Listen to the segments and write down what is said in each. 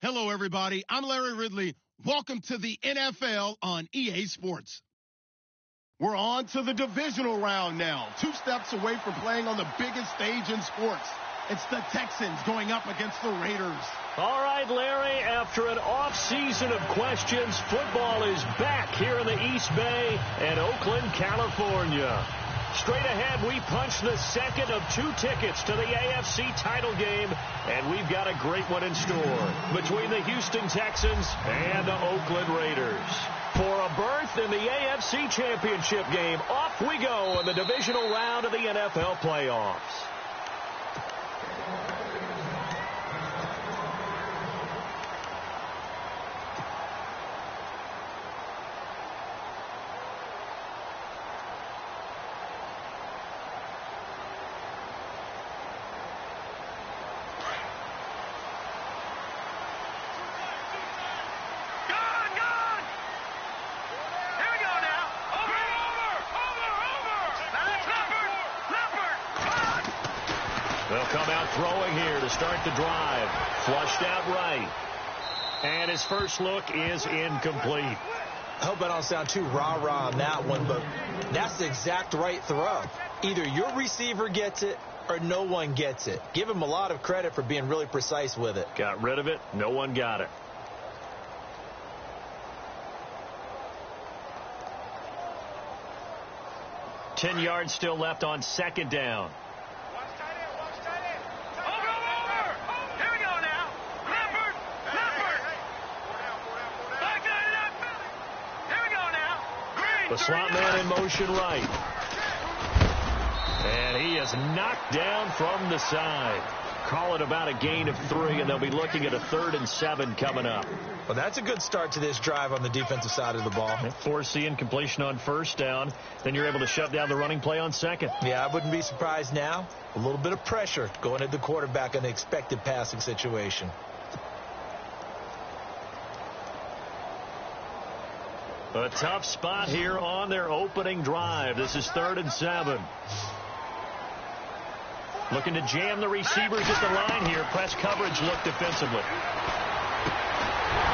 Hello, everybody. I'm Larry Ridley. Welcome to the NFL on EA Sports. We're on to the divisional round now. 2 steps away from playing on the biggest stage in sports. It's the Texans going up against the Raiders. All right, Larry, after an off-season of questions, football is back here in the East Bay and Oakland, California. Straight ahead, we punch the second of 2 tickets to the AFC title game, and we've got a great one in store between the Houston Texans and the Oakland Raiders. For a berth in the AFC Championship game, off we go in the divisional round of the NFL playoffs. They'll come out throwing here to start the drive. Flushed out right. And his first look is incomplete. I hope I don't sound too rah-rah on that one, but that's the exact right throw. Either your receiver gets it or no one gets it. Give him a lot of credit for being really precise with it. Got rid of it. No one got it. Ten yards still left on second down. The slot man in motion right. And he is knocked down from the side. Call it about a gain of 3, and they'll be looking at a 3rd and 7 coming up. Well, that's a good start to this drive on the defensive side of the ball. Force the incompletion on first down. Then you're able to shut down the running play on second. Yeah, I wouldn't be surprised now. A little bit of pressure going at the quarterback in an expected passing situation. A tough spot here on their opening drive. This is 3rd and 7. Looking to jam the receivers at the line here. Press coverage look defensively.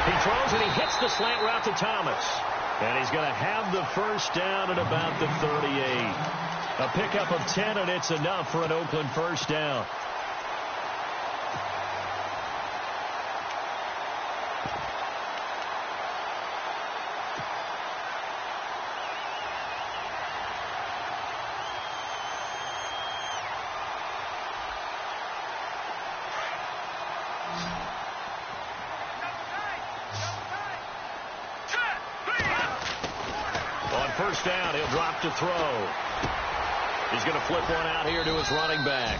He throws and he hits the slant route to Thomas. And he's going to have the first down at about the 38. A pickup of 10, and it's enough for an Oakland first down. First down, he'll drop to throw. He's going to flip one out here to his running back.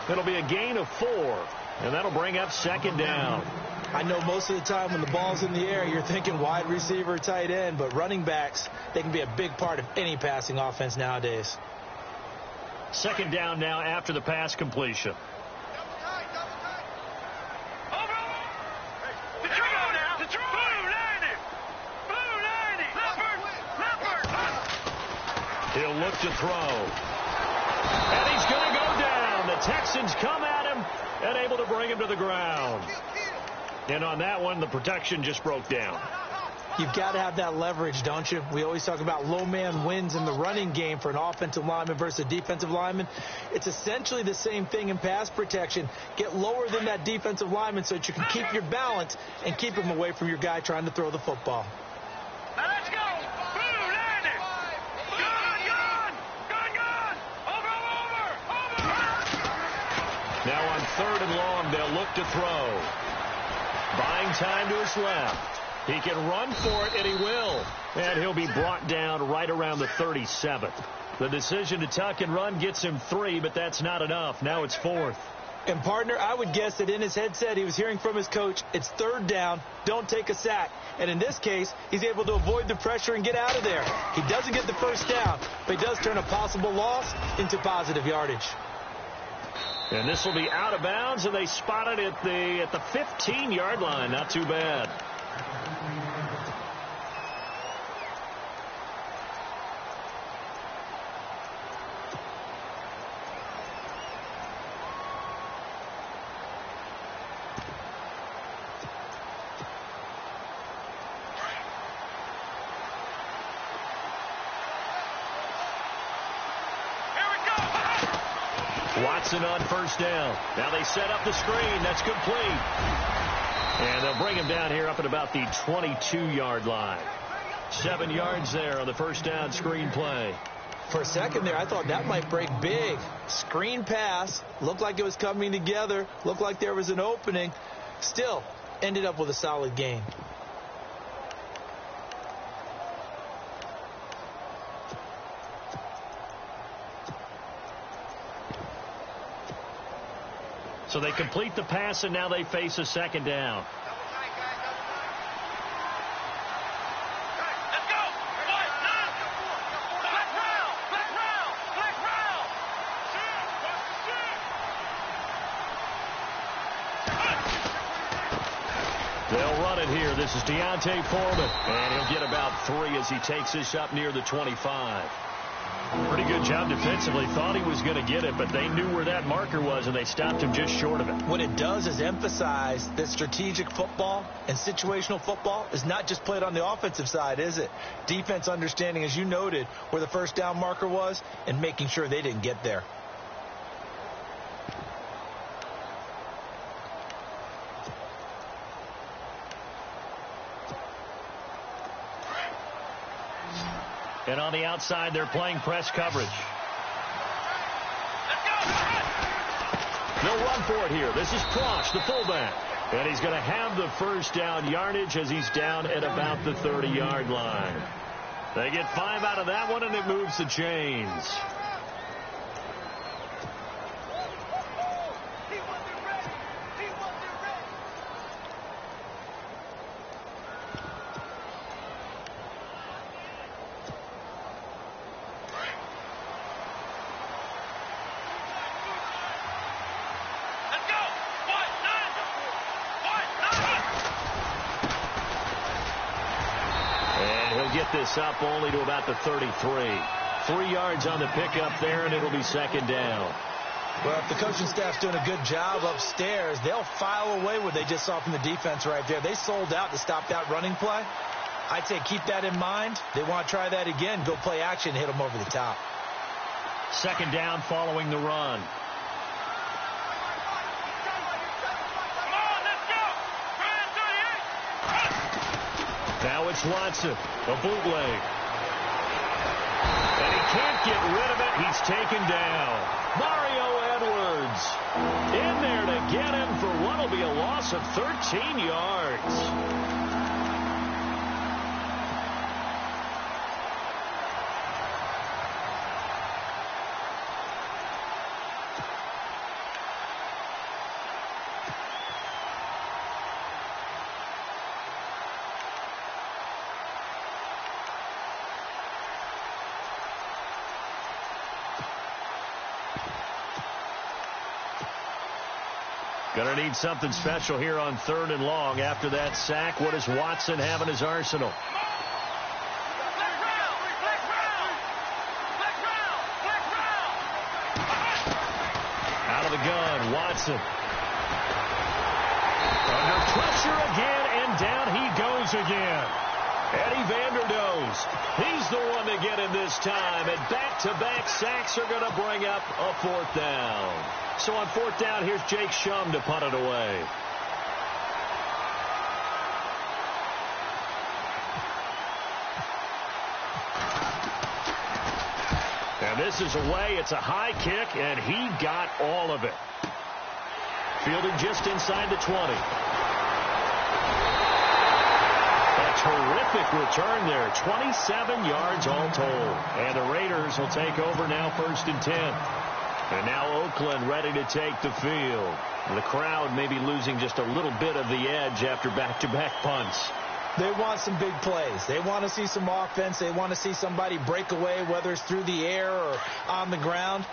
It'll be a gain of 4, and that'll bring up second down. I know most of the time when the ball's in the air, you're thinking wide receiver, tight end, but running backs, they can be a big part of any passing offense nowadays. Second down now after the pass completion. He'll look to throw. And he's going to go down. The Texans come at him and able to bring him to the ground. And on that one, the protection just broke down. You've got to have that leverage, don't you? We always talk about low man wins in the running game for an offensive lineman versus a defensive lineman. It's essentially the same thing in pass protection. Get lower than that defensive lineman so that you can keep your balance and keep him away from your guy trying to throw the football. Let's go. Now on 3rd and long, they'll look to throw. Buying time to his left. He can run for it, and he will. And he'll be brought down right around the 37th. The decision to tuck and run gets him 3, but that's not enough. Now it's 4th. And, partner, I would guess that in his headset he was hearing from his coach, it's 3rd down, don't take a sack. And in this case, he's able to avoid the pressure and get out of there. He doesn't get the first down, but he does turn a possible loss into positive yardage. And this will be out of bounds, and they spot it at the 15-yard line. Not too bad. Watson on first down. Now they set up the screen. That's complete. And they'll bring him down here up at about the 22-yard line. 7 yards there on the first down screen play. For a second there, I thought that might break big. Screen pass. Looked like it was coming together. Looked like there was an opening. Still, ended up with a solid gain. So they complete the pass, and now they face a second down. They'll run it here. This is Deontay Foreman, and he'll get about 3 as he takes this up near the 25. Pretty good job defensively. Thought he was going to get it, but they knew where that marker was, and they stopped him just short of it. What it does is emphasize that strategic football and situational football is not just played on the offensive side, is it? Defense understanding, as you noted, where the first down marker was and making sure they didn't get there. And on the outside, they're playing press coverage. They'll run for it here. This is Prosch, the fullback. And he's going to have the first down yardage as he's down at about the 30-yard line. They get 5 out of that one, and it moves the chains. Get this up only to about the 33. 3 yards on the pickup there, and it'll be second down. Well, if the coaching staff's doing a good job upstairs, they'll file away what they just saw from the defense right there. They sold out to stop that running play. I'd say keep that in mind. They want to try that again, go play action, hit them over the top. Second down following the run. Now it's Watson, a bootleg. And he can't get rid of it. He's taken down. Mario Edwards in there to get him for what will be a loss of 13 yards. Going to need something special here on 3rd and long. After that sack, what does Watson have in his arsenal? Out of the gun, Watson. Under pressure again, and down he goes again. Eddie Vanderdoes, he's the one to get him this time, and back-to-back sacks are going to bring up a 4th down. So on 4th down, here's Jake Shum to punt it away. And this is away. It's a high kick, and he got all of it. Fielded just inside the 20. Terrific return there. 27 yards all told. And the Raiders will take over now 1st and 10. And now Oakland ready to take the field. The crowd may be losing just a little bit of the edge after back-to-back punts. They want some big plays. They want to see some offense. They want to see somebody break away, whether it's through the air or on the ground.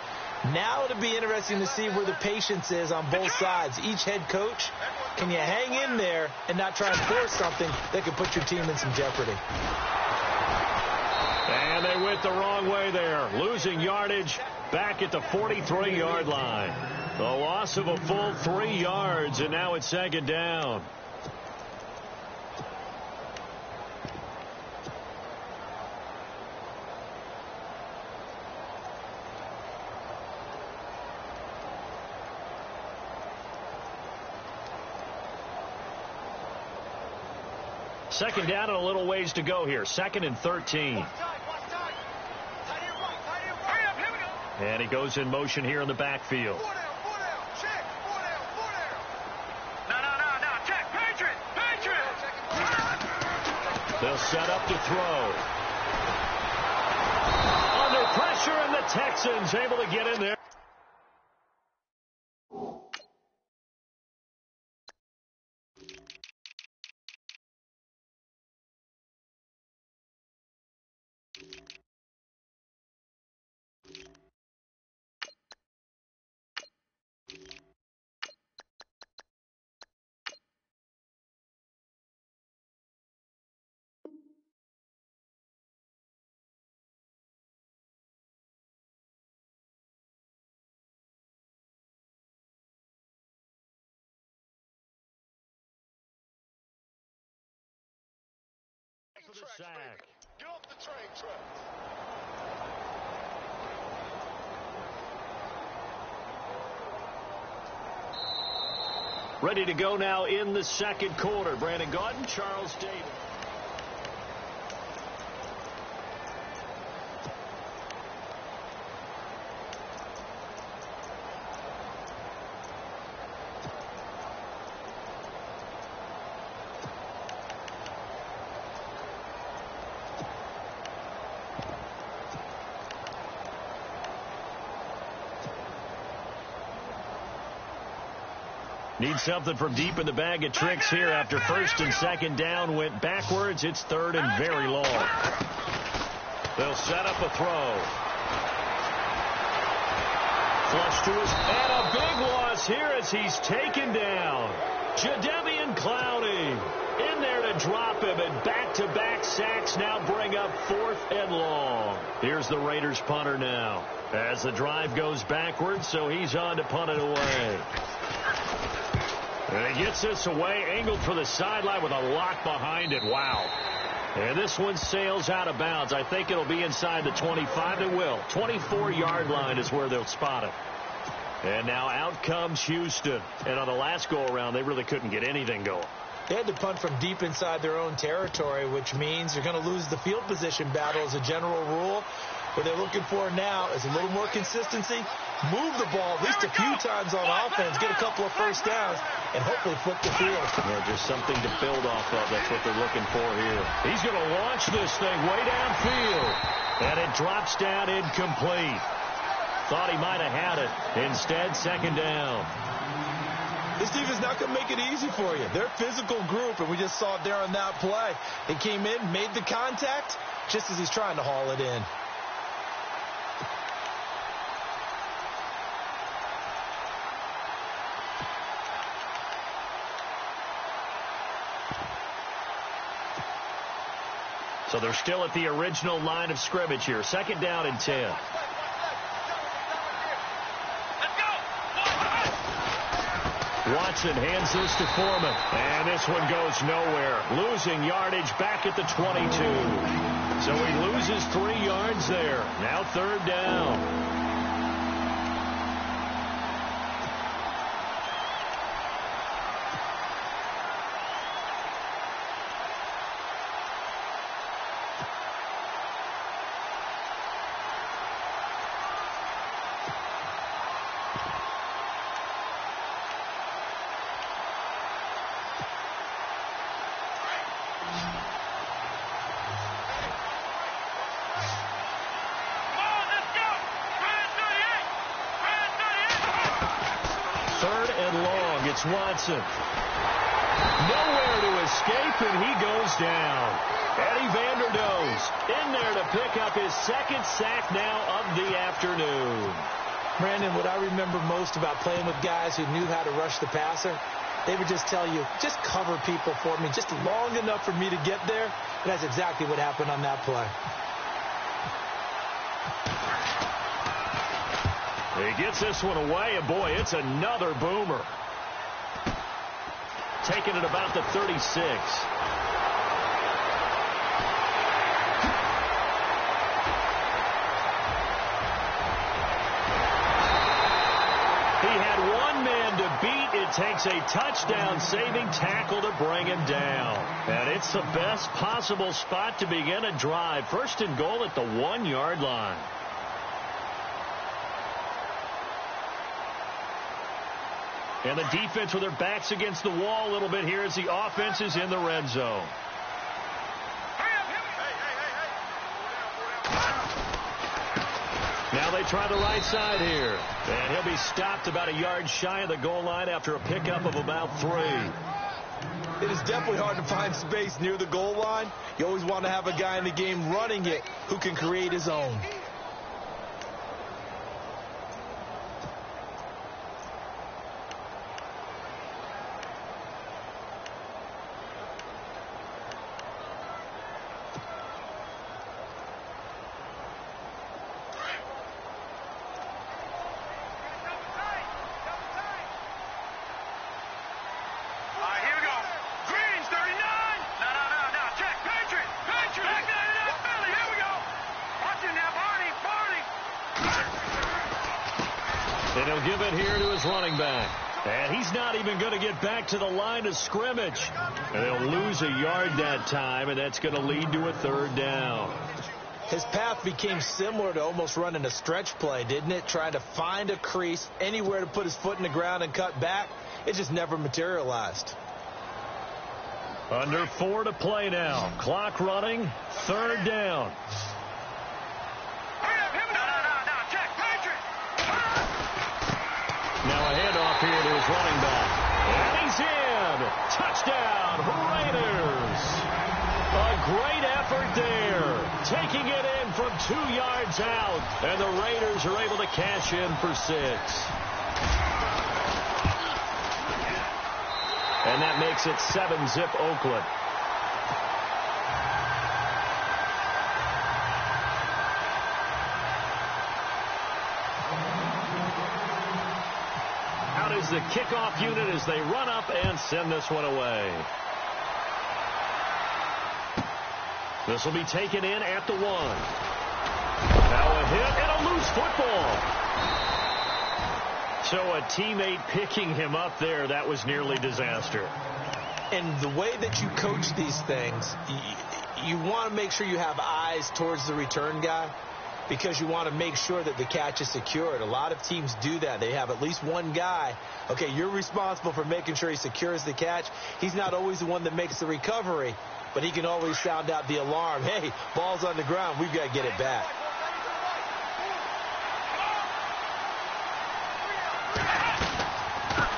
Now it'll be interesting to see where the patience is on both sides. Each head coach, can you hang in there and not try and force something that could put your team in some jeopardy? And they went the wrong way there. Losing yardage back at the 43-yard line. The loss of a full 3 yards, and now it's second down. Second down and a little ways to go here. 2nd and 13. And he goes in motion here in the backfield. They'll set up to throw. Under pressure, and the Texans able to get in there. For the sack. Get off the train track. Ready to go now in the second quarter. Brandon Gaudin, Charles Davis. Need something from deep in the bag of tricks here after 1st and 2nd down went backwards. It's 3rd and very long. They'll set up a throw. Flush to his, and a big loss here as he's taken down. Jadeveon Clowney in there to drop him, and back-to-back sacks now bring up 4th and long. Here's the Raiders punter now as the drive goes backwards, so he's on to punt it away. And he gets this away, angled for the sideline with a lock behind it. Wow. And this one sails out of bounds. I think it'll be inside the 25. It will. 24-yard line is where they'll spot it. And now out comes Houston. And on the last go-around, they really couldn't get anything going. They had to punt from deep inside their own territory, which means you're going to lose the field position battle as a general rule. What they're looking for now is a little more consistency, move the ball at least a few times on offense, get a couple of first downs, and hopefully flip the field. Yeah, just something to build off of. That's what they're looking for here. He's going to launch this thing way downfield, and it drops down incomplete. Thought he might have had it. Instead, 2nd down. This team is not going to make it easy for you. They're a physical group, and we just saw it there on that play. They came in, made the contact, just as he's trying to haul it in. So they're still at the original line of scrimmage here. 2nd down and 10. Watson hands this to Foreman. And this one goes nowhere. Losing yardage back at the 22. So he loses 3 yards there. Now 3rd down. Watson. Nowhere to escape, and he goes down. Eddie Vanderdoes in there to pick up his 2nd sack now of the afternoon. Brandon, what I remember most about playing with guys who knew how to rush the passer, they would just tell you, just cover people for me, just long enough for me to get there. And that's exactly what happened on that play. He gets this one away, and boy, it's another boomer. Taking it about the 36. He had one man one to beat. It takes a touchdown-saving tackle to bring him down. And it's the best possible spot to begin a drive. First and goal at the 1-yard line. And the defense with their backs against the wall a little bit here as the offense is in the red zone. Now they try the right side here. And he'll be stopped about a yard shy of the goal line after a pickup of about 3. It is definitely hard to find space near the goal line. You always want to have a guy in the game running it who can create his own. And he'll give it here to his running back. And he's not even going to get back to the line of scrimmage. And they'll lose a yard that time, and that's going to lead to a 3rd down. His path became similar to almost running a stretch play, didn't it? Trying to find a crease, anywhere to put his foot in the ground and cut back. It just never materialized. Under 4 to play now. Clock running. 3rd down. Now a handoff here to his running back. And he's in. Touchdown, Raiders. A great effort there. Taking it in from 2 yards out. And the Raiders are able to cash in for 6. And that makes it 7-zip Oakland. Out is the kickoff unit as they run up and send this one away. This will be taken in at the 1. Now a hit and a loose football. So a teammate picking him up there, that was nearly disaster. And the way that you coach these things, you want to make sure you have eyes towards the return guy because you want to make sure that the catch is secured. A lot of teams do that. They have at least one guy. Okay, you're responsible for making sure he secures the catch. He's not always the one that makes the recovery, but he can always sound out the alarm. Hey, ball's on the ground. We've got to get it back.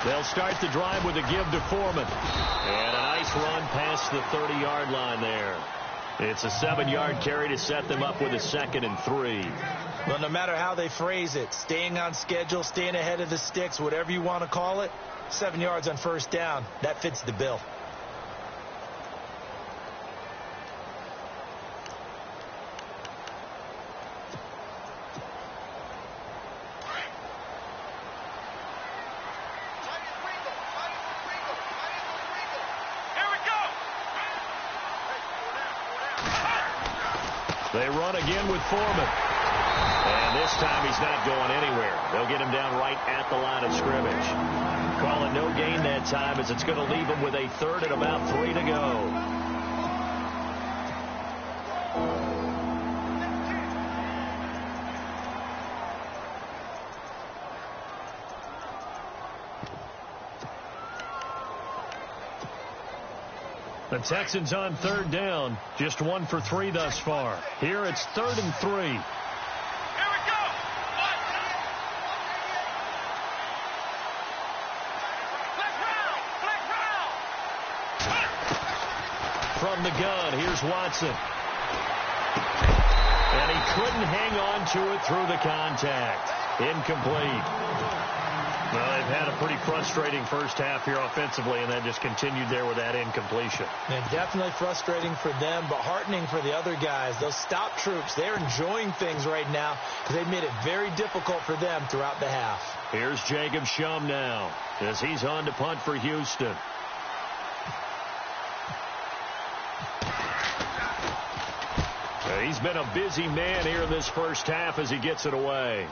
They'll start the drive with a give to Foreman. And a nice run past the 30-yard line there. It's a 7-yard carry to set them up with a 2nd and 3. Well, no matter how they phrase it, staying on schedule, staying ahead of the sticks, whatever you want to call it, 7 yards on 1st down, that fits the bill. They run again with Foreman. And this time he's not going anywhere. They'll get him down right at the line of scrimmage. Call it no gain that time as it's going to leave him with a 3rd and about 3 to go. The Texans on 3rd down. Just 1 for 3 thus far. Here it's 3rd and 3. Here we go. From the gun, here's Watson. And he couldn't hang on to it through the contact. Incomplete. Well, they've had a pretty frustrating first half here offensively, and that just continued there with that incompletion. And definitely frustrating for them, but heartening for the other guys. Those stop troops, they're enjoying things right now because they've made it very difficult for them throughout the half. Here's Jacob Shum now as he's on to punt for Houston. He's been a busy man here in this first half as he gets it away.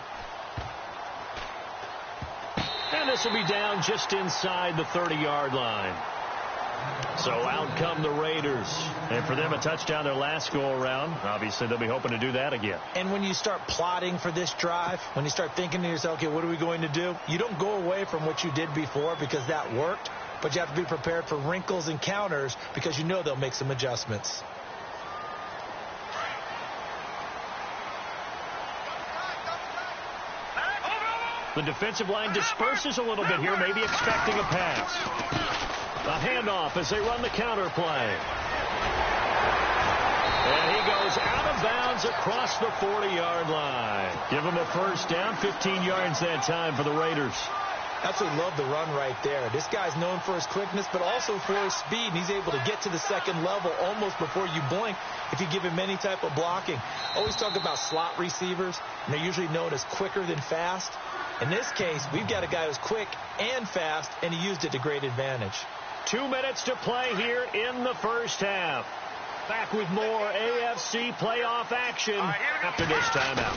And this will be down just inside the 30-yard line. So out come the Raiders. And for them, a touchdown their last go-around. Obviously, they'll be hoping to do that again. And when you start plotting for this drive, when you start thinking to yourself, okay, what are we going to do? You don't go away from what you did before because that worked. But you have to be prepared for wrinkles and counters because you know they'll make some adjustments. The defensive line disperses a little bit here, maybe expecting a pass. A handoff as they run the counter play. And he goes out of bounds across the 40-yard line. Give him a first down, 15 yards that time for the Raiders. Absolutely love the run right there. This guy's known for his quickness, but also for his speed. And he's able to get to the second level almost before you blink if you give him any type of blocking. Always talk about slot receivers, and they're usually known as quicker than fast. In this case, we've got a guy who's quick and fast, and he used it to great advantage. 2 minutes to play here in the first half. Back with more AFC playoff action after this timeout.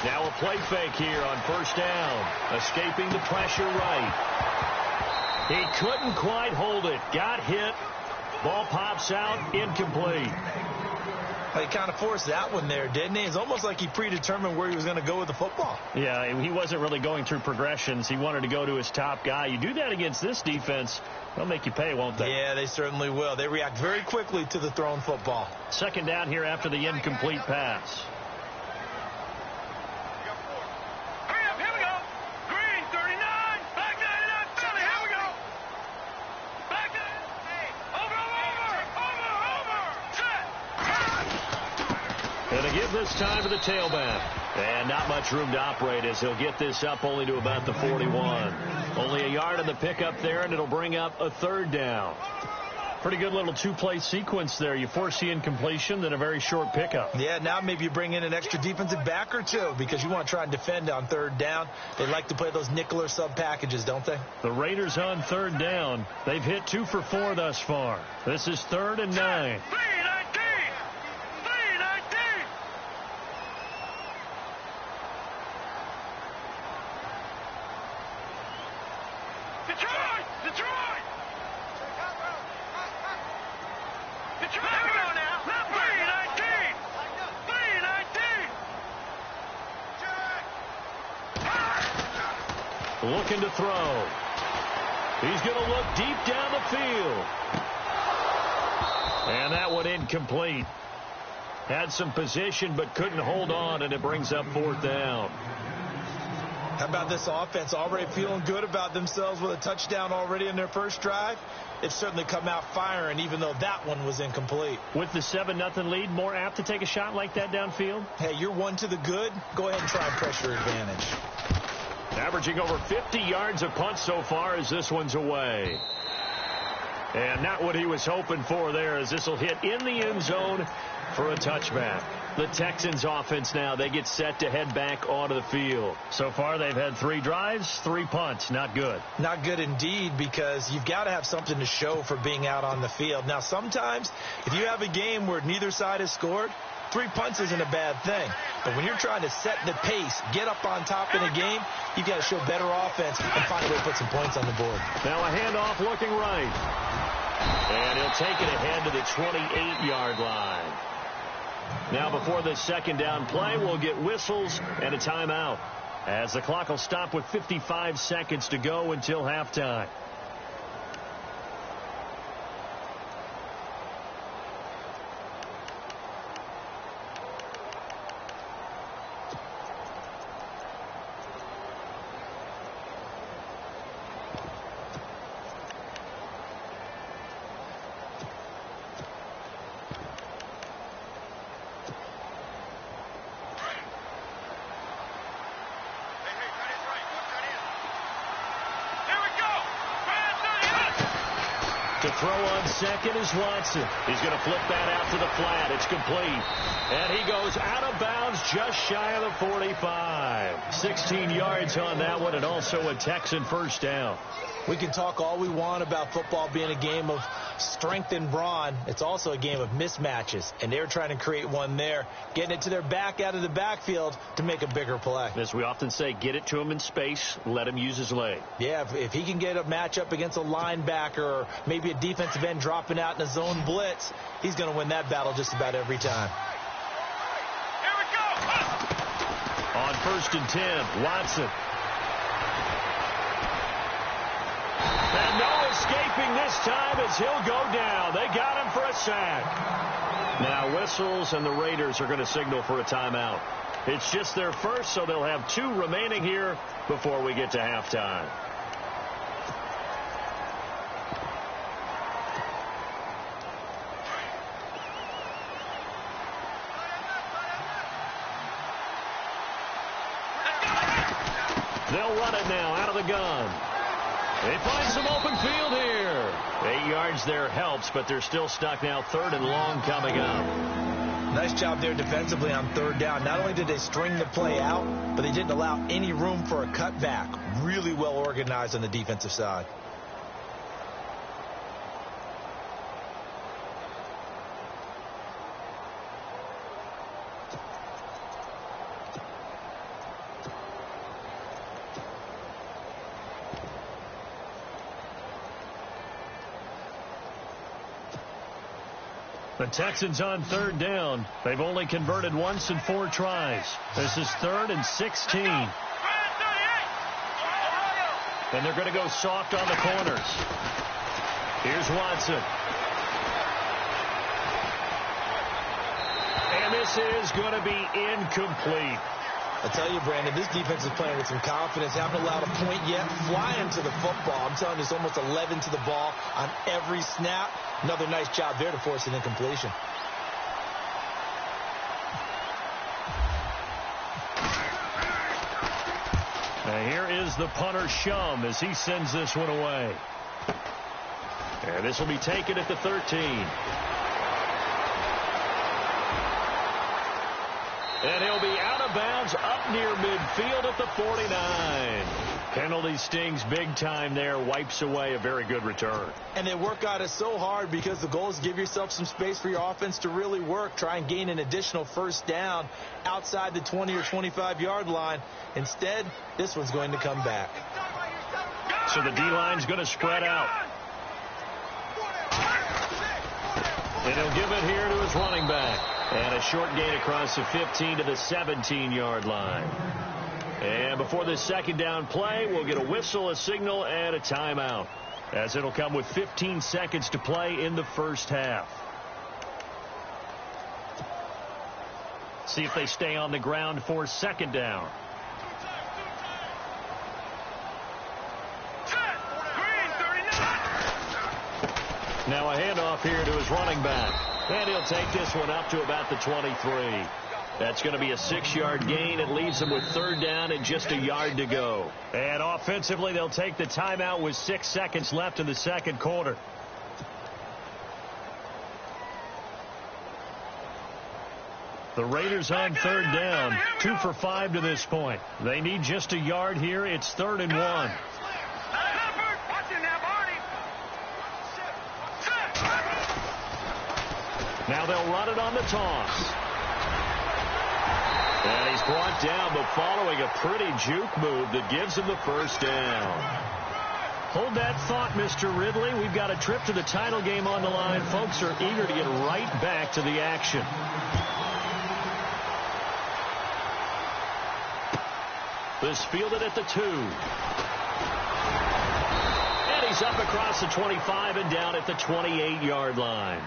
Now a play fake here on first down. Escaping the pressure right. He couldn't quite hold it. Got hit. Ball pops out. Incomplete. Well, he kind of forced that one there, didn't he? It's almost like he predetermined where he was going to go with the football. Yeah, he wasn't really going through progressions. He wanted to go to his top guy. You do that against this defense, they'll make you pay, won't they? Yeah, they certainly will. They react very quickly to the thrown football. Second down here after the incomplete pass. This time to the tailback. And not much room to operate as he'll get this up only to about the 41. Only a yard in the pickup there, and it'll bring up a third down. Pretty good little two-play sequence there. You force the incompletion, then a very short pickup. Yeah, now maybe you bring in an extra defensive back or two because you want to try and defend on third down. They like to play those nickel or sub packages, don't they? The Raiders on third down. They've hit 2 for 4 thus far. This is 3rd and 9. Looking to throw. He's going to look deep down the field. And that one incomplete. Had some position but couldn't hold on, and it brings up 4th down. How about this offense already feeling good about themselves with a touchdown already in their first drive? They've certainly come out firing, even though that one was incomplete. With the 7-0 lead, more apt to take a shot like that downfield? Hey, you're one to the good. Go ahead and try and pressure advantage. Averaging over 50 yards a punt so far as this one's away. And not what he was hoping for there, as this will hit in the end zone for a touchback. The Texans offense now, they get set to head back onto the field. So far they've had 3 drives, 3 punts. Not good. Not good indeed, because you've got to have something to show for being out on the field. Now sometimes if you have a game where neither side has scored, 3 punts isn't a bad thing. But when you're trying to set the pace, get up on top in a game, you've got to show better offense and find a way to put some points on the board. Now a handoff looking right. And he'll take it ahead to the 28-yard line. Now before this second down play, we'll get whistles and a timeout, as the clock will stop with 55 seconds to go until halftime. To throw on second is Watson. He's going to flip that out to the flat. It's complete. And he goes out of bounds just shy of the 45. 16 yards on that one, and also a Texan first down. We can talk all we want about football being a game of strength and brawn. It's also a game of mismatches, and they're trying to create one there, getting it to their back out of the backfield to make a bigger play. As we often say, get it to him in space, let him use his leg. Yeah, if he can get a matchup against a linebacker or maybe a defensive end dropping out in a zone blitz, he's going to win that battle just about every time. Here we go. On 1st and 10, Watson. And no escaping this time as he'll go down. They got him for a sack. Now whistles, and the Raiders are going to signal for a timeout. It's just their first, so they'll have 2 remaining here before we get to halftime. They'll run it now out of the gun. They find some open field here. 8 yards there helps, but they're still stuck now. 3rd and long coming up. Nice job there defensively on 3rd down. Not only did they string the play out, but they didn't allow any room for a cutback. Really well organized on the defensive side. The Texans on 3rd down. They've only converted once in 4 tries. This is 3rd and 16. And they're going to go soft on the corners. Here's Watson. And this is going to be incomplete. I tell you, Brandon, this defense is playing with some confidence. Haven't allowed a point yet. Flying to the football. I'm telling you, it's almost 11 to the ball on every snap. Another nice job there to force an incompletion. Now here is the punter, Shum, as he sends this one away. And this will be taken at the 13. And he'll be out of bounds up near midfield at the 49. Penalty stings big time there. Wipes away a very good return. And they work on it so hard because the goal is give yourself some space for your offense to really work. Try and gain an additional 1st down outside the 20 or 25-yard line. Instead, this one's going to come back. So the D-line's going to spread out. And he'll give it here to his running back. And a short gain across the 15 to the 17-yard line. And before this 2nd down play, we'll get a whistle, a signal, and a timeout, as it'll come with 15 seconds to play in the 1st half. See if they stay on the ground for 2nd down. Now a handoff here to his running back. And he'll take this one up to about the 23. That's going to be a 6-yard gain. It leaves them with 3rd down and just a yard to go. And offensively, they'll take the timeout with 6 seconds left in the 2nd quarter. The Raiders on 3rd down, 2 for 5 to this point. They need just a yard here. It's 3rd and 1. Now they'll run it on the toss. And he's brought down, but following a pretty juke move that gives him the 1st down. Hold that thought, Mr. Ridley. We've got a trip to the title game on the line. Folks are eager to get right back to the action. This fielded at the 2. And he's up across the 25 and down at the 28-yard line.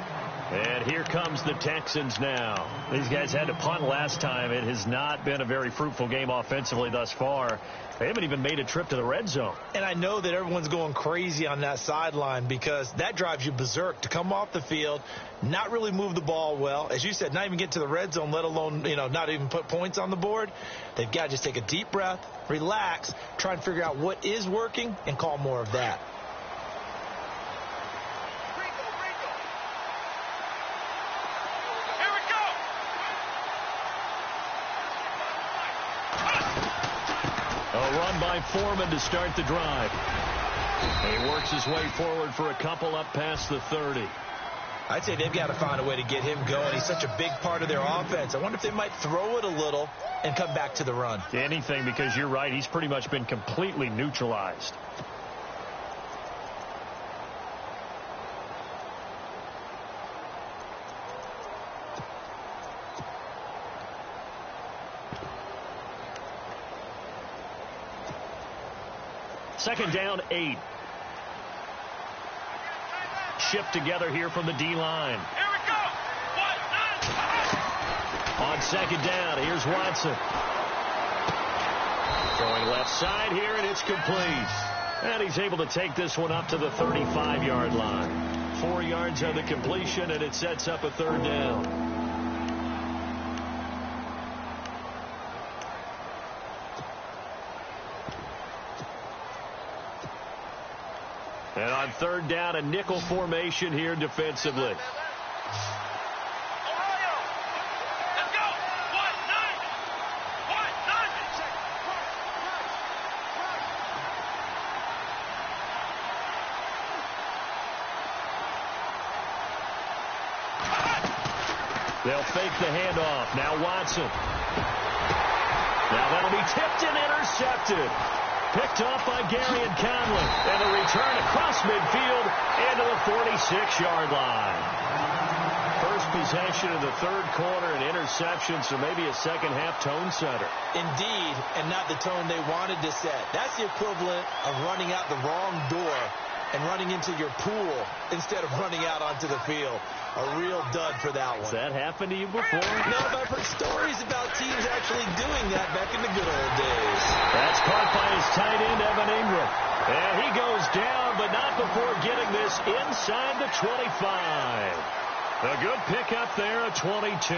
And here comes the Texans now. These guys had to punt last time. It has not been a very fruitful game offensively thus far. They haven't even made a trip to the red zone. And I know that everyone's going crazy on that sideline because that drives you berserk to come off the field, not really move the ball well. As you said, not even get to the red zone, let alone, not even put points on the board. They've got to just take a deep breath, relax, try and figure out what is working, and call more of that. A run by Foreman to start the drive. He works his way forward for a couple up past the 30. I'd say they've got to find a way to get him going. He's such a big part of their offense. I wonder if they might throw it a little and come back to the run. Anything, because you're right. He's pretty much been completely neutralized. Second down, 8. Shipped together here from the D-line. Here we go. On second down, here's Watson. Throwing left side here, and it's complete. And he's able to take this one up to the 35-yard line. 4 yards on the completion, and it sets up a third down. And on third down, a nickel formation here defensively. They'll fake the handoff. Now Watson. Now that'll be tipped and intercepted. Picked off by Gary and Conley. And a return across midfield into the 46-yard line. First possession of the third quarter, an interception, so maybe a second-half tone setter. Indeed, and not the tone they wanted to set. That's the equivalent of running out the wrong door and running into your pool instead of running out onto the field. A real dud for that one. Has that happened to you before? No, but I've heard stories about teams actually doing that back in the good old days. That's caught by his tight end, Evan Ingram. And he goes down, but not before getting this inside the 25. A good pickup there at 22.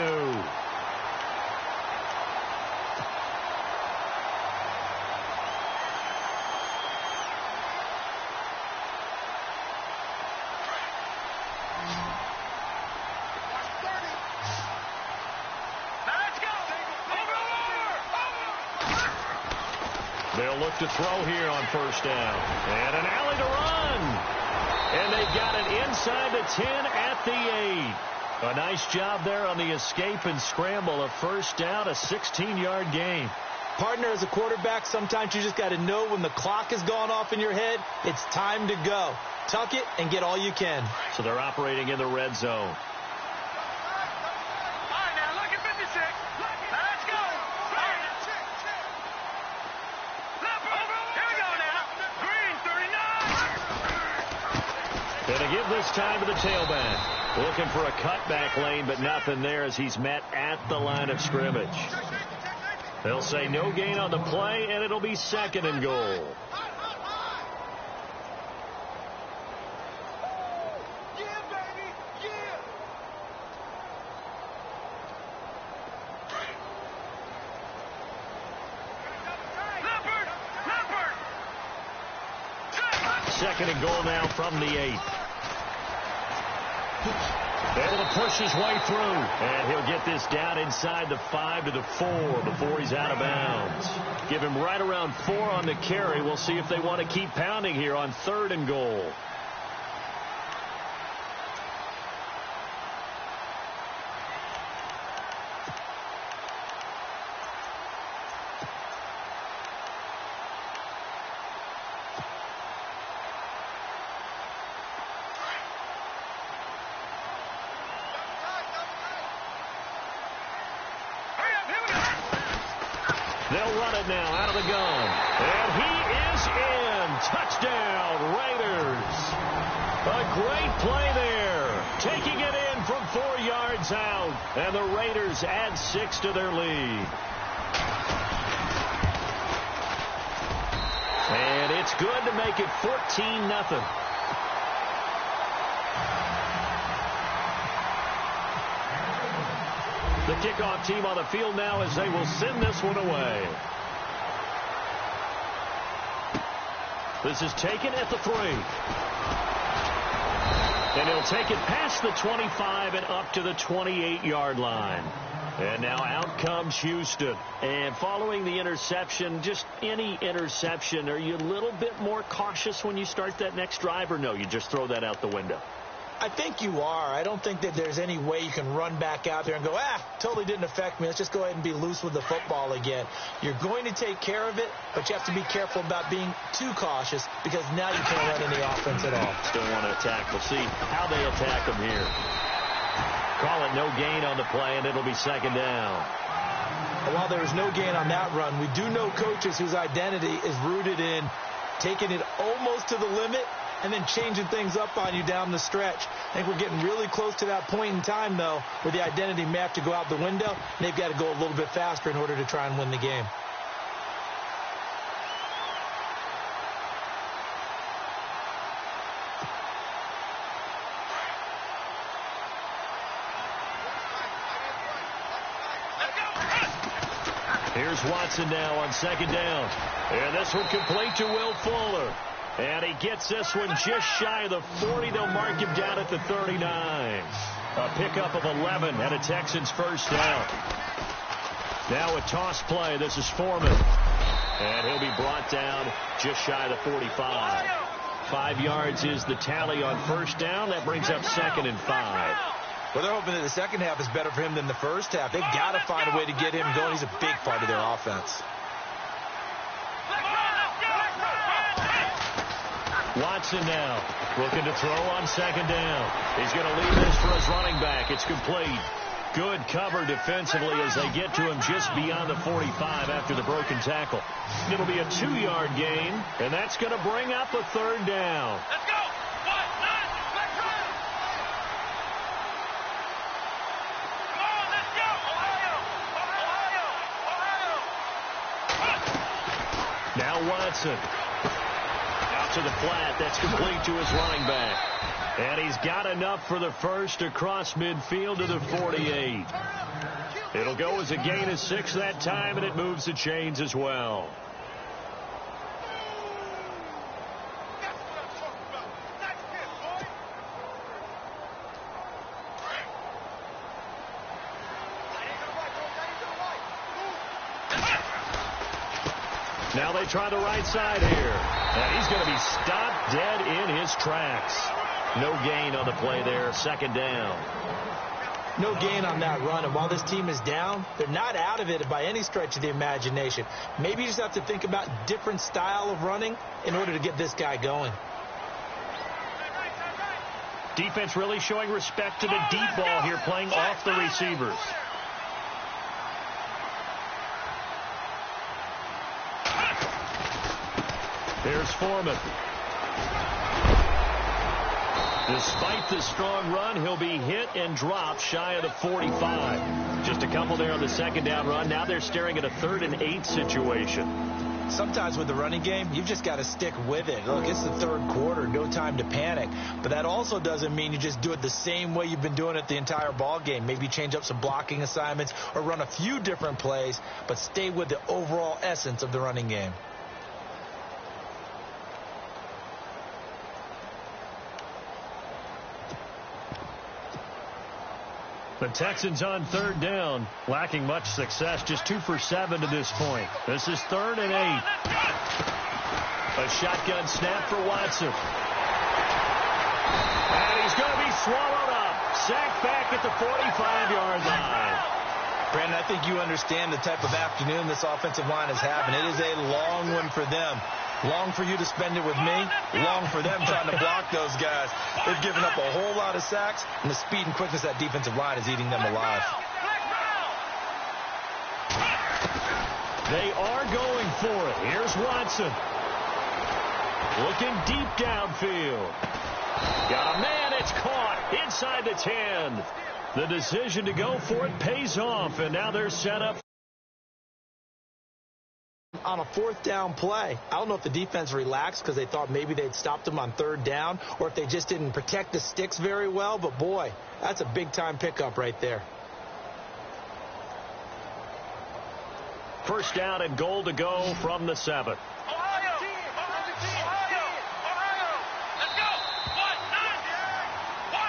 They'll look to throw here on first down. And an alley to run. And they've got it inside the 10 at the 8. A nice job there on the escape and scramble. A first down, a 16-yard gain. Partner, as a quarterback, sometimes you just got to know when the clock has gone off in your head, it's time to go. Tuck it and get all you can. So they're operating in the red zone. And to give this time to the tailback. Looking for a cutback lane, but nothing there as he's met at the line of scrimmage. They'll say no gain on the play, and it'll be second and goal. Second and goal now from the 8. Able to push his way through. And he'll get this down inside the 5 to the 4 before he's out of bounds. Give him right around 4 on the carry. We'll see if they want to keep pounding here on third and goal. They'll run it now out of the gun. And he is in. Touchdown, Raiders. A great play there. Taking it in from 4 yards out. And the Raiders add 6 to their lead. And it's good to make it 14-0. The kickoff team on the field now as they will send this one away. This is taken at the 3. And he'll take it past the 25 and up to the 28-yard line. And now out comes Houston. And following the interception, just any interception, are you a little bit more cautious when you start that next drive, or no, you just throw that out the window? I think you are. I don't think that there's any way you can run back out there and go, totally didn't affect me. Let's just go ahead and be loose with the football again. You're going to take care of it, but you have to be careful about being too cautious because now you can't run any offense at all. Still want to attack. We'll see how they attack them here. Call it no gain on the play, and it'll be second down. While there was no gain on that run, we do know coaches whose identity is rooted in taking it almost to the limit and then changing things up on you down the stretch. I think we're getting really close to that point in time, though, where the identity may have to go out the window, and they've got to go a little bit faster in order to try and win the game. Here's Watson now on second down. And this one complete to Will Fuller. And he gets this one just shy of the 40. They'll mark him down at the 39. A pickup of 11 and a Texans first down. Now a toss play. This is Foreman. And he'll be brought down just shy of the 45. 5 yards is the tally on first down. That brings up second and 5. Well, they're hoping that the second half is better for him than the first half. They've got to find a way to get him going. He's a big part of their offense. Watson now looking to throw on second down. He's going to leave this for his running back. It's complete. Good cover defensively as they get to him just beyond the 45 after the broken tackle. It'll be a 2-yard gain, and that's going to bring up a third down. Let's go. Now Watson. Out to the flat. That's complete to his running back. And he's got enough for the first across midfield to the 48. It'll go as a gain of 6 that time, and it moves the chains as well. Now they try the right side here. And he's going to be stopped dead in his tracks. No gain on the play there. Second down. No gain on that run. And while this team is down, they're not out of it by any stretch of the imagination. Maybe you just have to think about different style of running in order to get this guy going. Defense really showing respect to the deep ball here, playing off the receivers. Here's Foreman. Despite the strong run, he'll be hit and dropped shy of the 45. Just a couple there on the second down run. Now they're staring at a 3rd and 8 situation. Sometimes with the running game, you've just got to stick with it. Look, it's the 3rd quarter, no time to panic. But that also doesn't mean you just do it the same way you've been doing it the entire ball game. Maybe change up some blocking assignments or run a few different plays, but stay with the overall essence of the running game. The Texans on 3rd down, lacking much success, just 2 for 7 to this point. This is 3rd and 8. A shotgun snap for Watson. And he's going to be swallowed up. Sacked back at the 45-yard line. Brandon, I think you understand the type of afternoon this offensive line is having. It is a long one for them. Long for you to spend it with me. Long for them trying to block those guys. They've given up a whole lot of sacks, and the speed and quickness of that defensive line is eating them alive. They are going for it. Here's Watson. Looking deep downfield. Got a man. It's caught inside the 10. The decision to go for it pays off, and now they're set up. On a 4th down play, I don't know if the defense relaxed because they thought maybe they'd stopped them on 3rd down or if they just didn't protect the sticks very well. But, boy, that's a big-time pickup right there. First down and goal to go from the 7.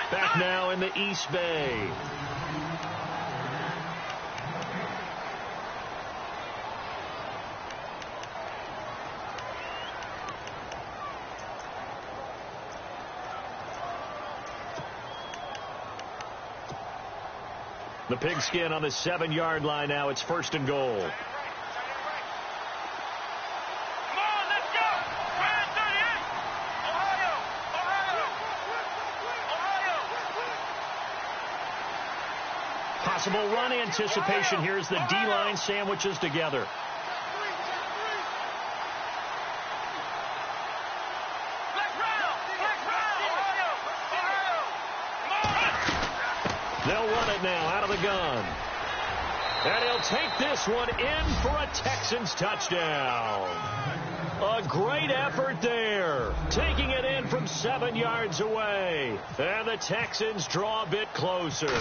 Back now in the East Bay. The pigskin on the 7-yard line now. It's 1st and goal. Come on, let's go. 38. Ohio. Possible run anticipation. Here's the D-line sandwiches together. They'll run it now out of the gun. And he'll take this one in for a Texans touchdown. A great effort there. Taking it in from 7 yards away. And the Texans draw a bit closer.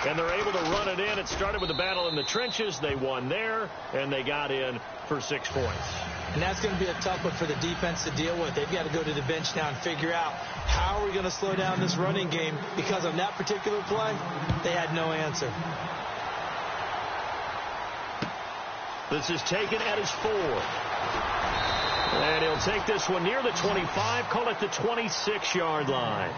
And they're able to run it in. It started with a battle in the trenches. They won there, and they got in for 6 points. And that's going to be a tough one for the defense to deal with. They've got to go to the bench now and figure out how are we going to slow down this running game, because on that particular play, they had no answer. This is taken at his 4. And he'll take this one near the 25, call it the 26-yard line.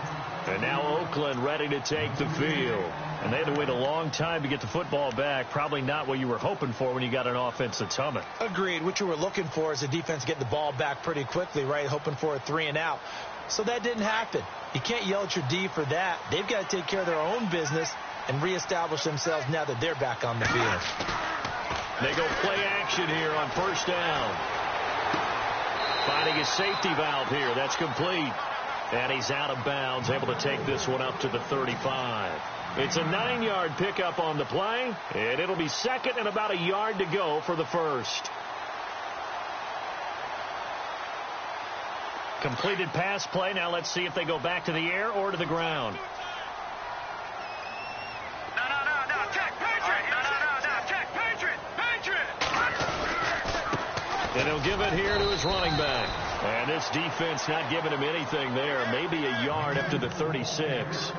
And now Oakland ready to take the field. And they had to wait a long time to get the football back. Probably not what you were hoping for when you got an offense that's humming. Agreed. What you were looking for is the defense getting the ball back pretty quickly, right? Hoping for a 3 and out. So that didn't happen. You can't yell at your D for that. They've got to take care of their own business and reestablish themselves now that they're back on the field. They go play action here on 1st down. Finding his safety valve here. That's complete. And he's out of bounds, able to take this one up to the 35. It's a 9-yard pickup on the play, and it'll be 2nd and about a yard to go for the 1st. Completed pass play. Now let's see if they go back to the air or to the ground. No. Check, Patriot. No. Check, Patriot. And he'll give it here to his running back. And this defense not giving him anything there. Maybe a yard up to the 36.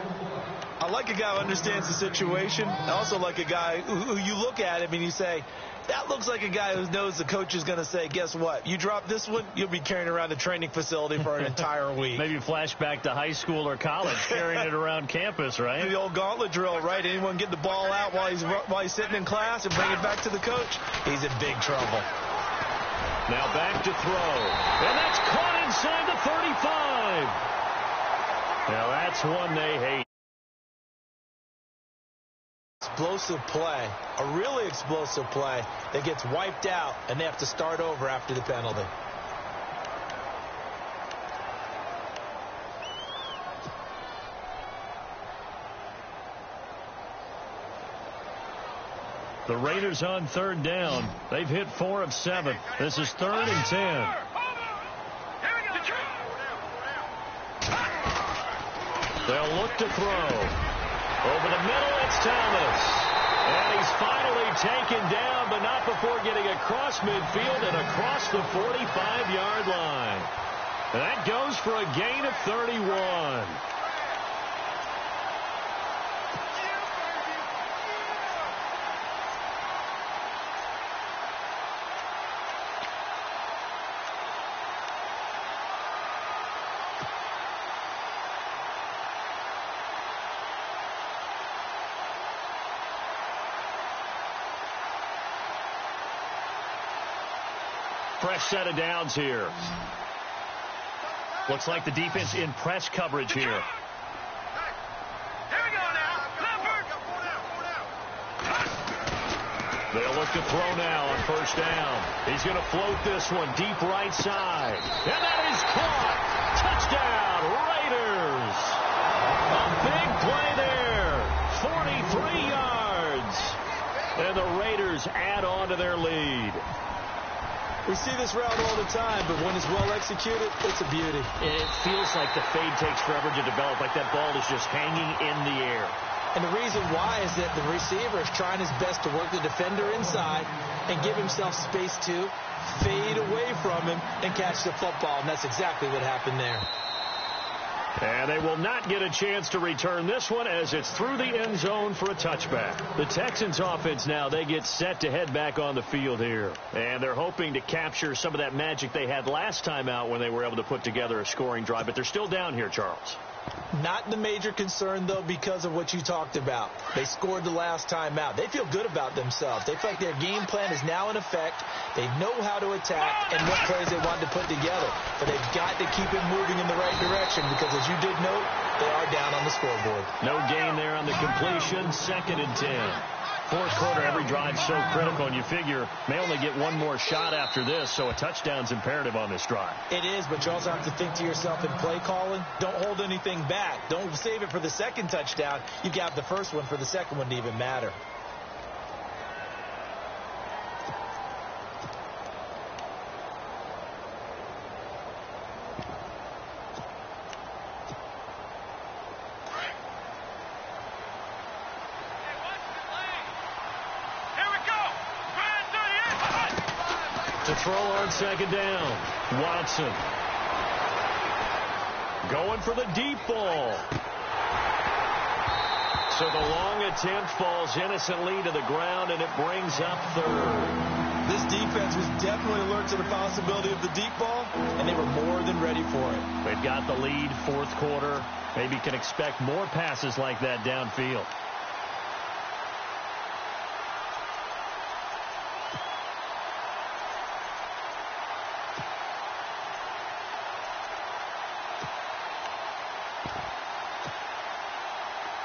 I like a guy who understands the situation. I also like a guy who you look at him and you say, that looks like a guy who knows the coach is going to say, guess what? You drop this one, you'll be carrying around the training facility for an entire week. Maybe flashback to high school or college, carrying it around campus, right? The old gauntlet drill, right? Anyone get the ball out while he's sitting in class and bring it back to the coach? He's in big trouble. Now back to throw. And that's caught inside the 35. Now that's one they hate. Explosive play, a really explosive play that gets wiped out, and they have to start over after the penalty. The Raiders on 3rd down. They've hit 4 of 7. This is 3rd and 10. They'll look to throw. Over the middle, it's Thomas. And he's finally taken down, but not before getting across midfield and across the 45-yard line. And that goes for a gain of 31. Fresh set of downs here. Looks like the defense in press coverage here. Here we go now. They'll look to throw now on 1st down. He's going to float this one deep right side. And that is caught. Touchdown, Raiders. A big play there. 43 yards. And the Raiders add on to their lead. We see this route all the time, but when it's well executed, it's a beauty. It feels like the fade takes forever to develop, like that ball is just hanging in the air. And the reason why is that the receiver is trying his best to work the defender inside and give himself space to fade away from him and catch the football, and that's exactly what happened there. And they will not get a chance to return this one as it's through the end zone for a touchback. The Texans offense now, they get set to head back on the field here. And they're hoping to capture some of that magic they had last time out when they were able to put together a scoring drive. But they're still down here, Charles. Not the major concern, though, because of what you talked about. They scored the last time out. They feel good about themselves. They feel like their game plan is now in effect. They know how to attack and what plays they want to put together. But they've got to keep it moving in the right direction because, as you did note, they are down on the scoreboard. No gain there on the completion. 2nd and 10. Fourth quarter, every drive so critical, and you figure may only get one more shot after this, so a touchdown's imperative on this drive. It is, but you also have to think to yourself in play calling, don't hold anything back. Don't save it for the second touchdown. You can have the first one for the second one to even matter. To throw on 2nd down. Watson. Going for the deep ball. So the long attempt falls innocently to the ground, and it brings up 3rd. This defense was definitely alert to the possibility of the deep ball, and they were more than ready for it. They've got the lead, 4th quarter. Maybe can expect more passes like that downfield.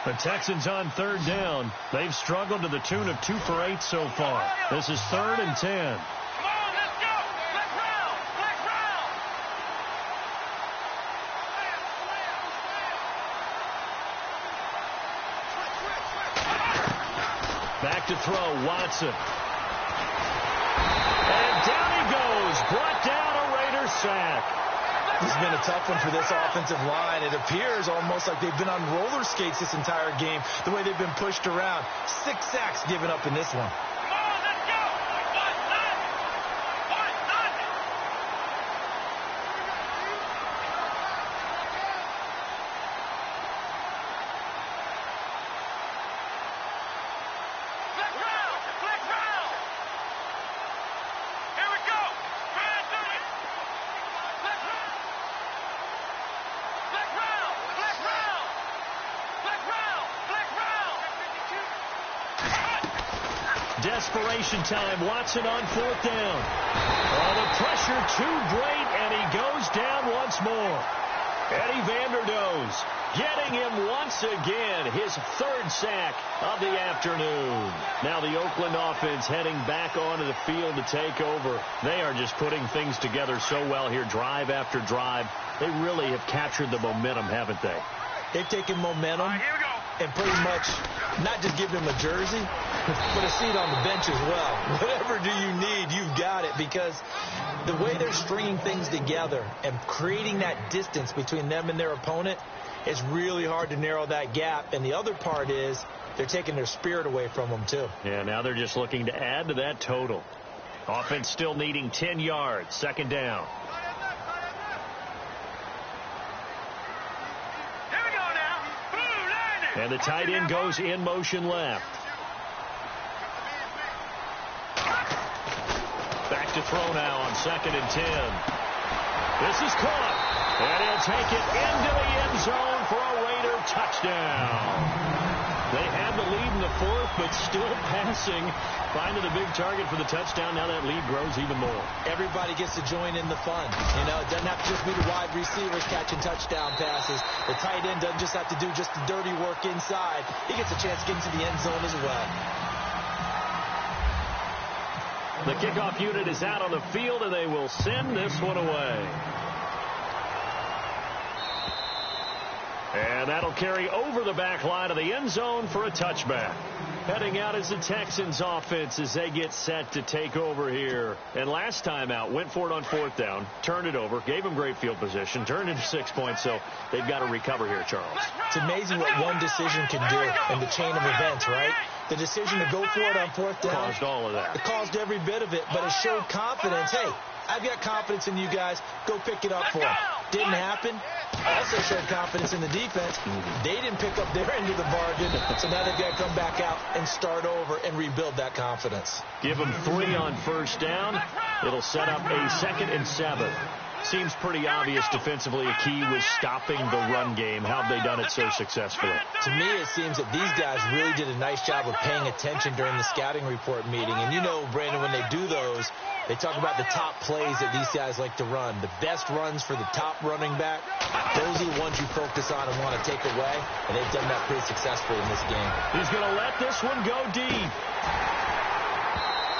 The Texans on 3rd down. They've struggled to the tune of 2 for 8 so far. This is 3rd and 10. Come on, let's go. Let's round. Let's round. Back to throw, Watson. And down he goes. Brought down a Raider sack. This has been a tough one for this offensive line. It appears almost like they've been on roller skates this entire game, the way they've been pushed around. 6 sacks given up in this one. Come on, let's go. One, none. One, none. Let's round. Let's round. Here we go. Grand 30. Let's round. Let's round. Let's round. Let's round. Let's round. Desperation time. Watson on 4th down. Oh, the pressure too great, and he goes down once more. Eddie Vanderdoes getting him once again, his 3rd sack of the afternoon. Now the Oakland offense heading back onto the field to take over. They are just putting things together so well here, drive after drive. They really have captured the momentum, haven't they? They've taken momentum and pretty much not just given him a jersey, but a seat on the bench as well. Whatever do you need, you've got it, because the way they're stringing things together and creating that distance between them and their opponent, it's really hard to narrow that gap. And the other part is they're taking their spirit away from them, too. Yeah, now they're just looking to add to that total. Offense still needing 10 yards, 2nd down. Here we go now. Blue landing. And the tight end goes in motion left. Back to throw now on 2nd and 10. This is caught. And he'll take it into the end zone for a Raider touchdown. They had the lead in the 4th, but still passing. Finding the big target for the touchdown. Now that lead grows even more. Everybody gets to join in the fun. You know, it doesn't have to just be the wide receivers catching touchdown passes. The tight end doesn't just have to do just the dirty work inside. He gets a chance to get into the end zone as well. The kickoff unit is out on the field, and they will send this one away. And that'll carry over the back line of the end zone for a touchback. Heading out is the Texans offense as they get set to take over here. And last time out, went for it on 4th down, turned it over, gave them great field position, turned into 6 points, so they've got to recover here, Charles. It's amazing what one decision can do in the chain of events, right? The decision to go for it on 4th down caused all of that. It caused every bit of it, but it showed confidence. Hey, I've got confidence in you guys. Go pick it up for them. Didn't happen. Also showed confidence in the defense. They didn't pick up their end of the bargain, so now they've got to come back out and start over and rebuild that confidence. Give them 3 on 1st down. It'll set up a 2nd and 7. Seems pretty obvious defensively a key was stopping the run game. How have they done it so successfully? To me, it seems that these guys really did a nice job of paying attention during the scouting report meeting. And you know, Brandon, when they do those, they talk about the top plays that these guys like to run. The best runs for the top running back, those are the ones you focus on and want to take away. And they've done that pretty successfully in this game. He's going to let this one go deep.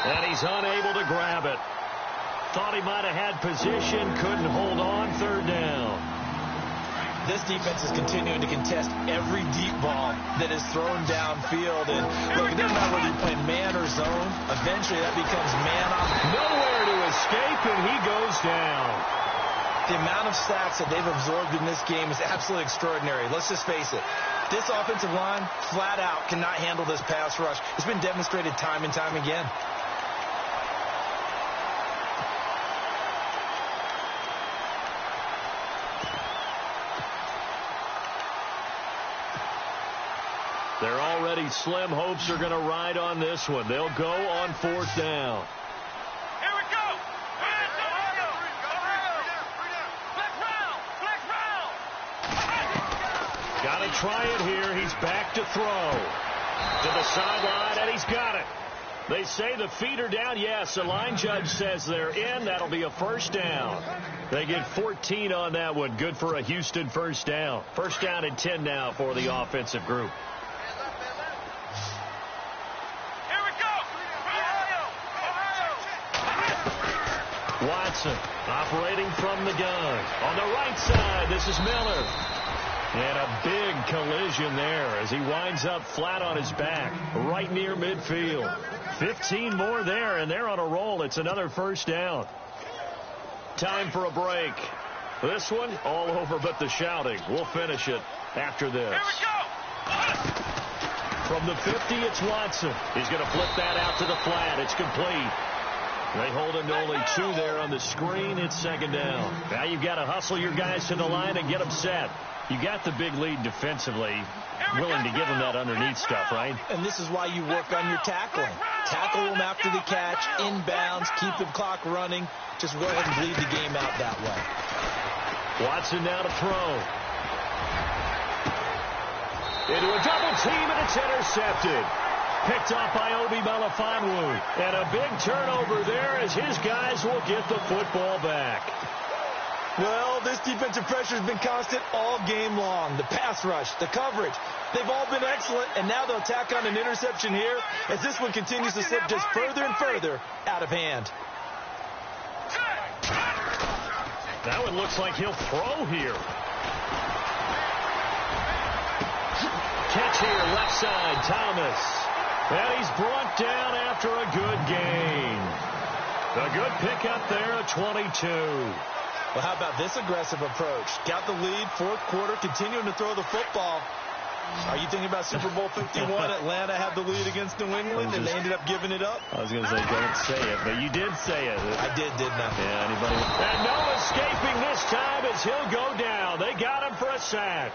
And he's unable to grab it. Thought he might have had position, couldn't hold on, third down. This defense is continuing to contest every deep ball that is thrown downfield. And look, it doesn't matter whether you're playing man or zone. Eventually, that becomes man on. Nowhere to escape, and he goes down. The amount of sacks that they've absorbed in this game is absolutely extraordinary. Let's just face it. This offensive line, flat out, cannot handle this pass rush. It's been demonstrated time and time again. They're already slim hopes are going to ride on this one. They'll go on fourth down. Here we go. Flex round. Got to try it here. He's back to throw. To the sideline, and he's got it. They say the feet are down. Yes, the line judge says they're in. That'll be a first down. They get 14 on that one. Good for a Houston first down. First down and 10 now for the offensive group. Watson operating from the gun. On the right side, this is Miller. And a big collision there as he winds up flat on his back right near midfield. 15 more there, and they're on a roll. It's another first down. Time for a break. This one all over but the shouting. We'll finish it after this. Here we go. From the 50, it's Watson. He's going to flip that out to the flat. It's complete. They hold him to only 2 there on the screen. It's second down. Now you've got to hustle your guys to the line and get them set. You got the big lead defensively, willing to give them that underneath stuff, right? And this is why you work on your tackling. Tackle them after the catch, inbounds, keep the clock running. Just go ahead and bleed the game out that way. Watson now to throw. Into a double team, and it's intercepted. Picked off by Obi Melifonwu. And a big turnover there as his guys will get the football back. Well, this defensive pressure has been constant all game long. The pass rush, the coverage, they've all been excellent, and now they'll tack on an interception here as this one continues to slip just further and further out of hand. That one looks like he'll throw here. Catch here, left side, Thomas. And he's brought down after a good gain. A good pickup there at 22. Well, how about this aggressive approach? Got the lead, fourth quarter, continuing to throw the football. Are you thinking about Super Bowl 51? Atlanta had the lead against New England, and they ended up giving it up? I was going to say, don't say it, but you did say it. I did, didn't I? Yeah, anybody? And no escaping this time as he'll go down. They got him for a sack.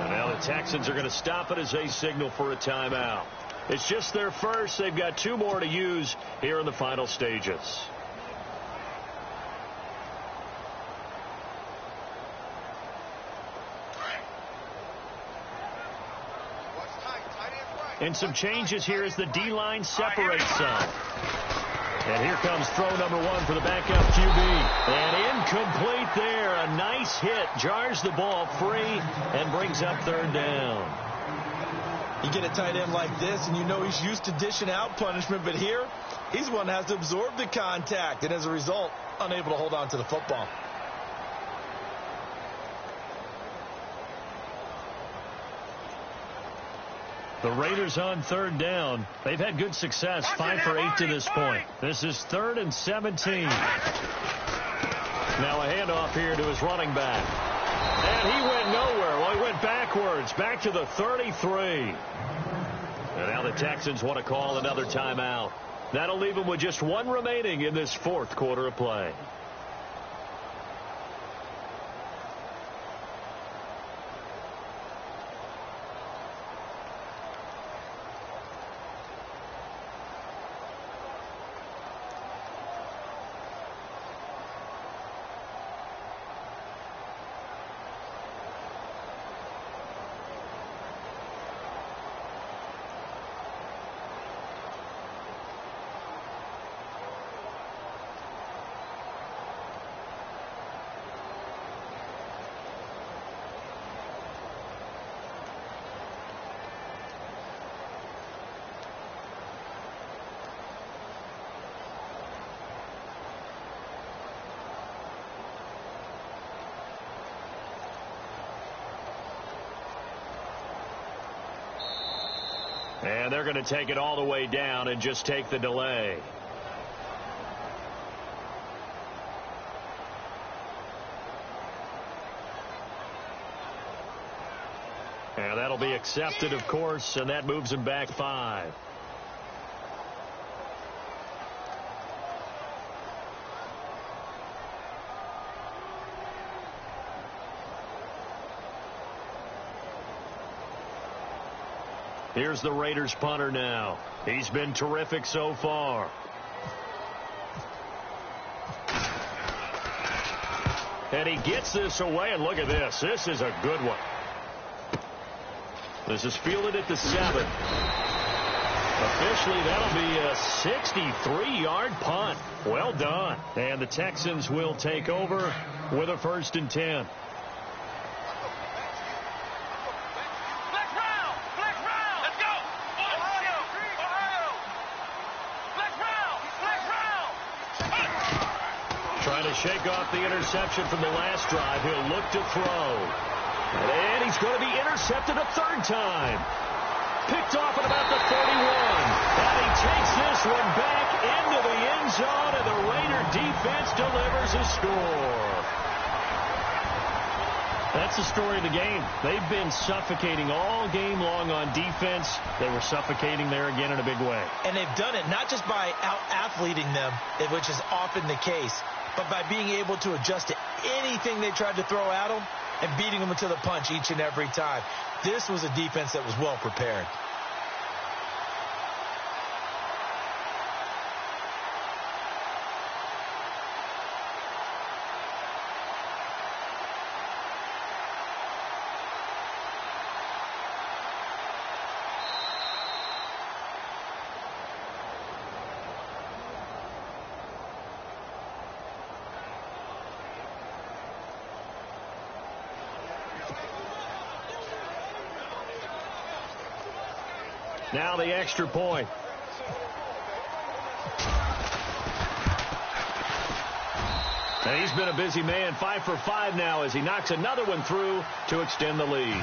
And now the Texans are going to stop it as they signal for a timeout. It's just their first. They've got 2 more to use here in the final stages. And some changes here as the D-line separates some. And here comes throw number 1 for the backup QB. And incomplete there. A nice hit. Jars the ball free and brings up third down. You get a tight end like this, and you know he's used to dishing out punishment. But here, he's one that has to absorb the contact. And as a result, unable to hold on to the football. The Raiders on third down. They've had good success, 5 for 8 to this point. This is 3rd and 17. Now a handoff here to his running back. And he went nowhere. Well, he went backwards, back to the 33. And now the Texans want to call another timeout. That'll leave them with just 1 remaining in this 4th quarter of play. And they're going to take it all the way down and just take the delay. And that'll be accepted, of course, and that moves him back 5. Here's the Raiders punter now. He's been terrific so far. And he gets this away, and look at this. This is a good one. This is fielded at the 7. Officially, that'll be a 63-yard punt. Well done. And the Texans will take over with a 1st and 10. Trying to shake off the interception from the last drive. He'll look to throw. And he's going to be intercepted a 3rd time. Picked off at about the 31. And he takes this one back into the end zone, and the Raider defense delivers a score. That's the story of the game. They've been suffocating all game long on defense. They were suffocating there again in a big way. And they've done it not just by out-athleting them, which is often the case, but by being able to adjust to anything they tried to throw at them and beating them to the punch each and every time. This was a defense that was well prepared. Now the extra point. And he's been a busy man. 5 for 5 now as he knocks another one through to extend the lead.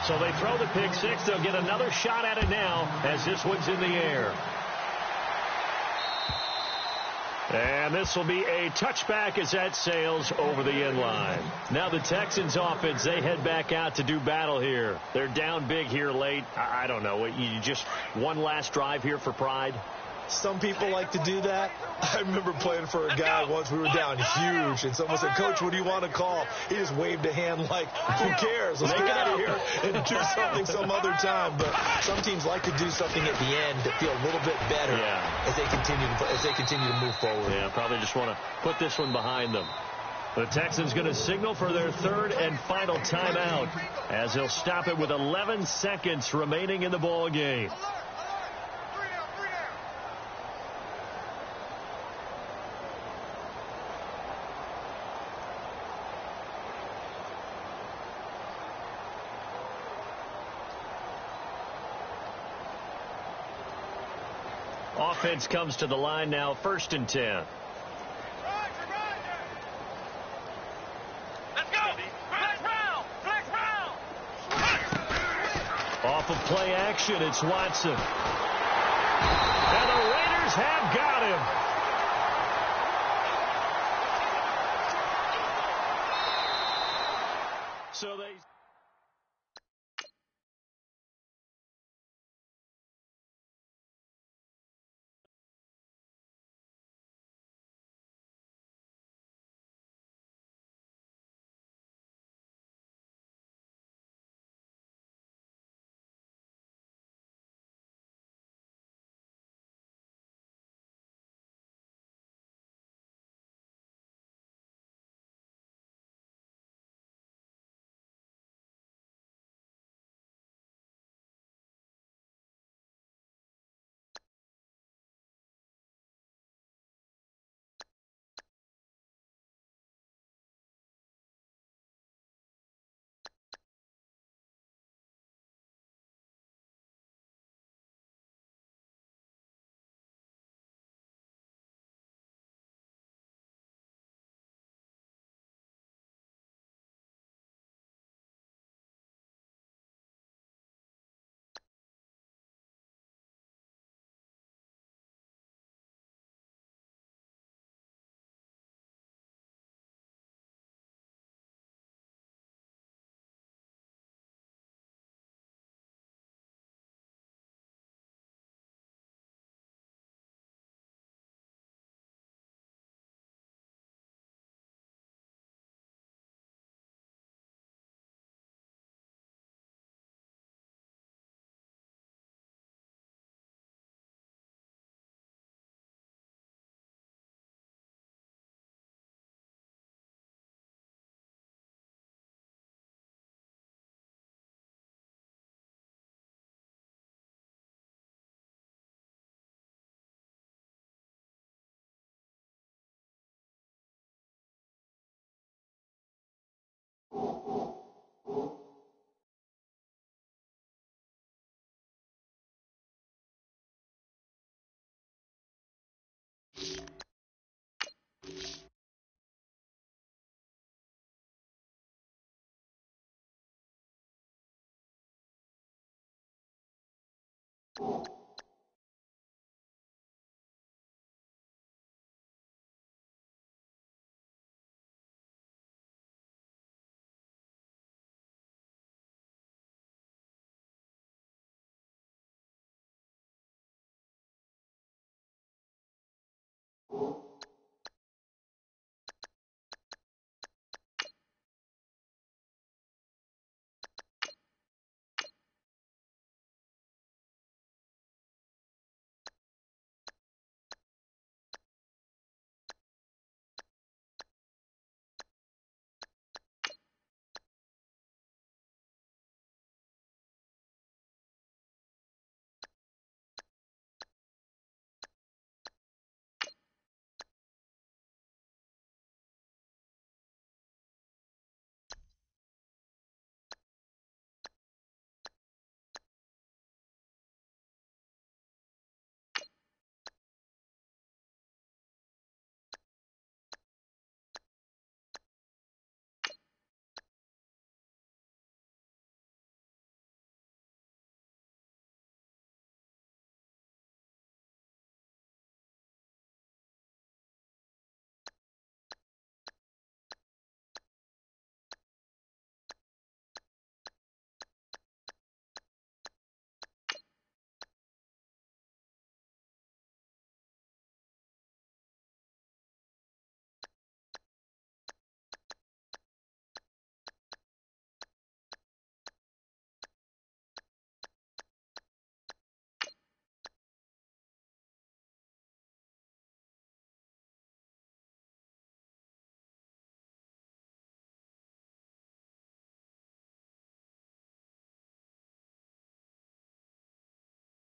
So they throw the pick 6. They'll get another shot at it now as this one's in the air. And this will be a touchback as that sails over the end line. Now the Texans offense, they head back out to do battle here. They're down big here late. I don't know. You just one last drive here for pride? Some people like to do that. I remember playing for a guy once. We were down huge, and someone said, "Coach, what do you want to call?" He just waved a hand like, "Who cares? Let's get out of here and do something some other time." But some teams like to do something at the end to feel a little bit better as they continue to move forward. Yeah, probably just want to put this one behind them. The Texans going to signal for their 3rd and final timeout as they'll stop it with 11 seconds remaining in the ball game. Offense comes to the line now, 1st and 10. Let's go! Flex round! Flex round! Off of play action, it's Watson. And the Raiders have got him. So they... you